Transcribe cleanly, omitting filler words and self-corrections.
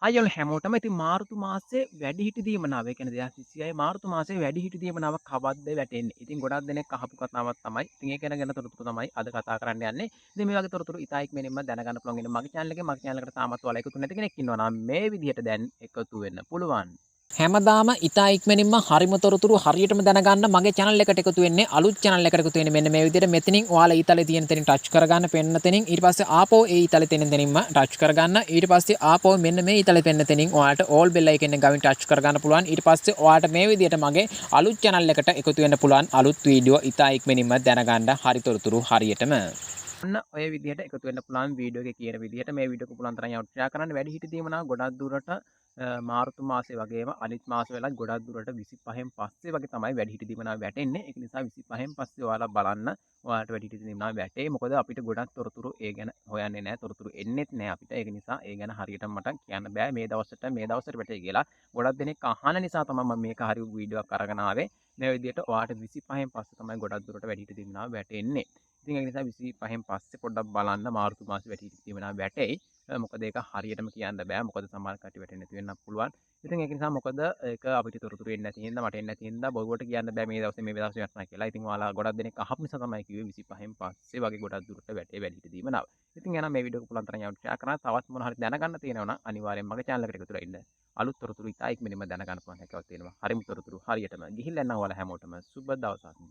අයියොල හැමෝටම ඉතින් මාර්තු මාසේ වැඩිහිටි දීමනාව ඒ කියන්නේ 2026 මාර්තු මාසේ වැඩිහිටි දීමනාව කවද්ද වැටෙන්නේ. ඉතින් ගොඩක් දෙනෙක් අහපු කතාවක් තමයි. ඉතින් ඒක ගැන තොරතුරු තමයි අද කතා කරන්න යන්නේ. ඉතින් මේ වගේ තොරතුරු ඉතා ඉක්මනින්ම දැනගන්න පුළුවන් ඉන්නේ මගේ channel එකේ. මගේ channel එකට තාමත් ඔයාලා එකතු නැති කෙනෙක් ඉන්නවා නම් මේ විදිහට දැන් එකතු වෙන්න පුළුවන්. හැමදාම ඉතා ඉක්මනින්ම හරිම තොරතුරු හරියටම දැනගන්න මගේ channel එකට එකතු වෙන්නේ අලුත් channel එකකට එකතු වෙන්නේ මෙන්න මේ විදිහට මෙතනින් ඔයාලා ඊතලේ තියෙන තැනින් ටච් කරගන්න පෙන්න තැනින් ඊට පස්සේ ආපහු ඒ ඊතලේ තියෙන තැනින්ම ටච් කරගන්න ඊට පස්සේ ආපහු මෙන්න මේ ඊතලේ පෙන්න තැනින් ඔයාලට all bell icon එක ගාවින් ටච් කරගන්න පුළුවන් ඊට පස්සේ ඔයාලට මේ විදිහට මගේ අලුත් channel එකට එකතු වෙන්න පුළුවන් අලුත් වීඩියෝ ඉතා ඉක්මනින්ම දැනගන්න හරි තොරතුරු හරියටම ඔන්න ඔය විදිහට එකතු වෙන්න පුළුවන් වීඩියෝ එකේ කියන විදිහට මේ වීඩියෝ එක පුළුවන් තරම් ෂෙයා කරන්න වැඩිහිටි දීමනාව ගොඩක් දුරට මාර්තු මාසේ වගේම අනිත් මාස වෙලත් ගොඩක් දුරට 25න් පස්සේ වගේ තමයි වැඩිහිටි දීමනාව වැටෙන්නේ. ඒක නිසා 25න් පස්සේ ඔයාලා බලන්න ඔයාලට වැඩිහිටි දීමනාව වැටේ. මොකද අපිට ගොඩක් තොරතුරු ඒ ගැන හොයන්නේ නැහැ. තොරතුරු එන්නෙත් නැහැ අපිට. ඒක නිසා ඒ ගැන හරියට මට කියන්න බෑ මේ දවස්වලට වැටේ කියලා. ගොඩක් දෙනෙක් අහන නිසා තමයි මම මේක හරි වීඩියෝ එකක් අරගෙන ආවේ. මේ විදිහට ඔයාලට 25න් පස්සේ තමයි ගොඩක් දුරට වැඩිහිටි දීමනාව වැටෙන්නේ. ඉතින් ඒක නිසා 25න් පස්සේ පොඩ්ඩක් බලන්න මාර්තු මාසේ වැඩිහිටි දීමනාව වැටෙයි. මොකද ඒක හරියටම කියන්න බෑ. මොකද සමහර කටි වැටෙන්නේ නැති වෙන්නත් පුළුවන්. ඉතින් ඒක නිසා මොකද ඒක අපිට තොරතුරු එන්නේ නැති හින්දා මට එන්නේ නැති හින්දා බොරුවට කියන්න බෑ මේ දවසේ වැටෙනවා කියලා. ඉතින් ඔයාලා ගොඩක් දෙනෙක් අහපු නිසා තමයි කිව්වේ 25න් පස්සේ වගේ ගොඩක් දුරට වැටේ වැඩිහිටි දීමනාව. ඉතින් එහෙනම් මේ වීඩියෝ එක පුළුවන් තරම් ෂෙයා කරන්න. තවත් මොන හරි දැනගන්න තියෙනවා නම් අනිවාර්යෙන් මගේ channel එකට එකතු වෙලා ඉන්න. අලුත් තොරතුරු ඉතා ඉක්මනින්ම දැනගන්න පුළුවන් හැකියාවක් තියෙනවා. හරිම තොරතුරු හරියටම ගිහිල්ලා යනවා ඔයාලා හැමෝටම සුබ දවසක්.